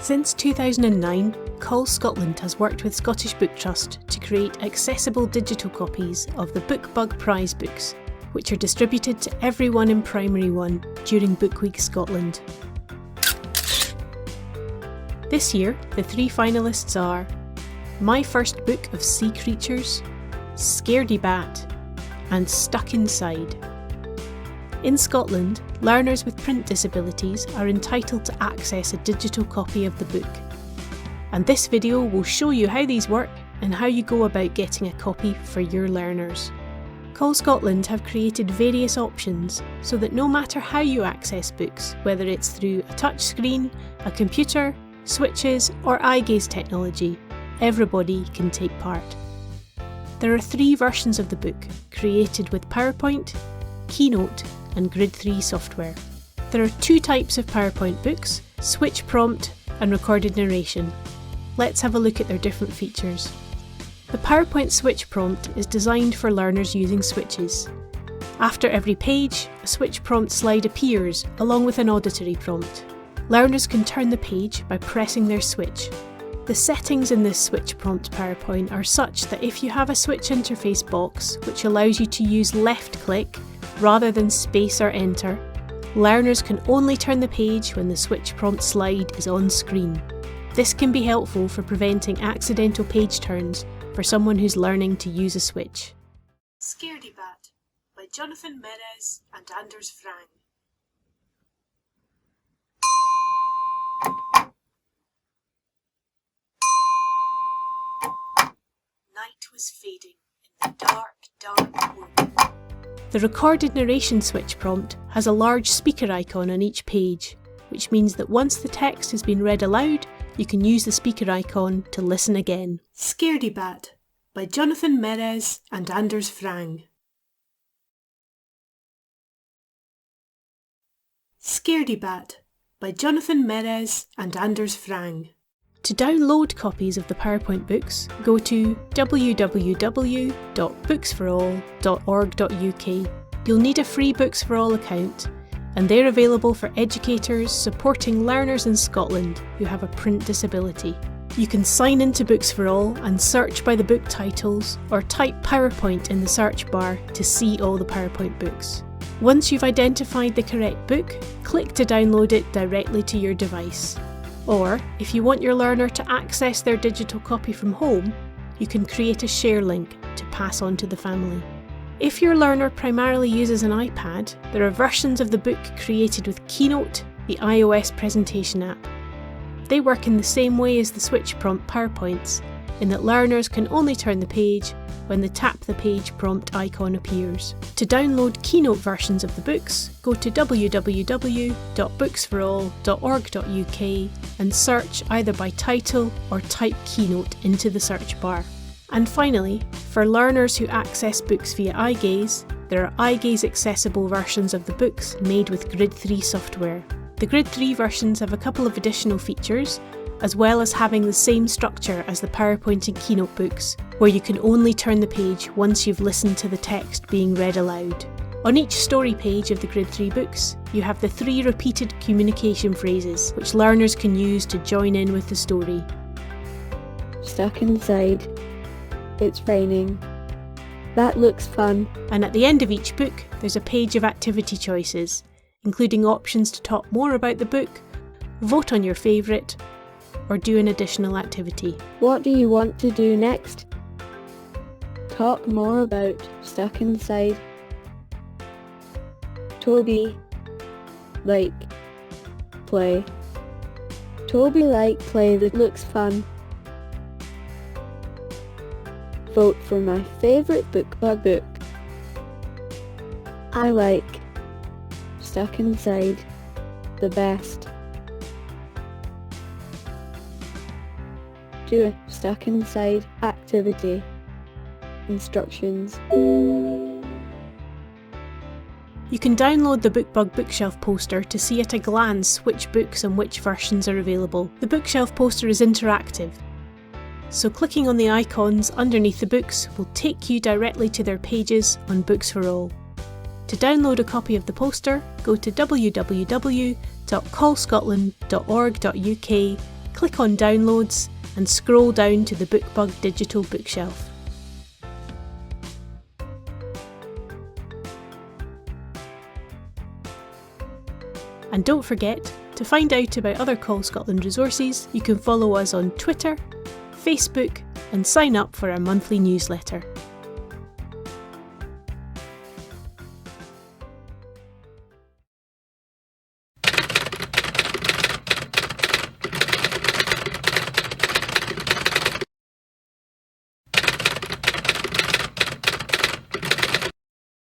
Since 2009, Call Scotland has worked with Scottish Book Trust to create accessible digital copies of the Bookbug prize books, which are distributed to everyone in Primary 1 during Book Week Scotland. This year, the 3 finalists are My First Book of Sea Creatures, Scaredy Bat, and Stuck Inside. In Scotland, learners with print disabilities are entitled to access a digital copy of the book. And this video will show you how these work and how you go about getting a copy for your learners. Call Scotland have created various options so that no matter how you access books, whether it's through a touchscreen, a computer, switches or eye gaze technology, everybody can take part. There are 3 versions of the book created with PowerPoint, Keynote and Grid 3 software. There are 2 types of PowerPoint books, switch prompt and recorded narration. Let's have a look at their different features. The PowerPoint switch prompt is designed for learners using switches. After every page, a switch prompt slide appears along with an auditory prompt. Learners can turn the page by pressing their switch. The settings in this switch prompt PowerPoint are such that if you have a switch interface box which allows you to use left click rather than space or enter, learners can only turn the page when the switch prompt slide is on screen. This can be helpful for preventing accidental page turns for someone who's learning to use a switch. Scaredy Bat by Jonathan Merez and Anders Frang. Night was fading in the dark wood. The recorded narration switch prompt has a large speaker icon on each page, which means that once the text has been read aloud, you can use the speaker icon to listen again. Scaredy Bat by Jonathan Merez and Anders Frang. Scaredy Bat by Jonathan Merez and Anders Frang. To download copies of the PowerPoint books, go to www.booksforall.org.uk. You'll need a free Books for All account, and they're available for educators supporting learners in Scotland who have a print disability. You can sign into Books for All and search by the book titles, or type PowerPoint in the search bar to see all the PowerPoint books. Once you've identified the correct book, click to download it directly to your device. Or, if you want your learner to access their digital copy from home, you can create a share link to pass on to the family. If your learner primarily uses an iPad, there are versions of the book created with Keynote, the iOS presentation app. They work in the same way as the switch prompt PowerPoints, in that learners can only turn the page when the tap the page prompt icon appears. To download Keynote versions of the books, go to www.booksforall.org.uk and search either by title or type Keynote into the search bar. And finally, for learners who access books via eye gaze, there are eye gaze accessible versions of the books made with Grid 3 software. The Grid 3 versions have a couple of additional features, as well as having the same structure as the PowerPoint and Keynote books, where you can only turn the page once you've listened to the text being read aloud. On each story page of the Grid 3 books, you have the 3 repeated communication phrases, which learners can use to join in with the story. Stuck inside. It's raining. That looks fun. And at the end of each book, there's a page of activity choices, including options to talk more about the book, vote on your favourite, or do an additional activity. What do you want to do next? Talk more about Stuck Inside. Toby, like, play. Toby like play that looks fun. Vote for my favourite Bookbug book. I like Stuck Inside the best. Do a Stuck Inside activity. Instructions. You can download the Bookbug bookshelf poster to see at a glance which books and which versions are available. The bookshelf poster is interactive, so clicking on the icons underneath the books will take you directly to their pages on Books for All. To download a copy of the poster, go to www.callscotland.org.uk click on Downloads and scroll down to the Bookbug digital bookshelf. And don't forget, to find out about other Call Scotland resources, you can follow us on Twitter, Facebook, and sign up for our monthly newsletter.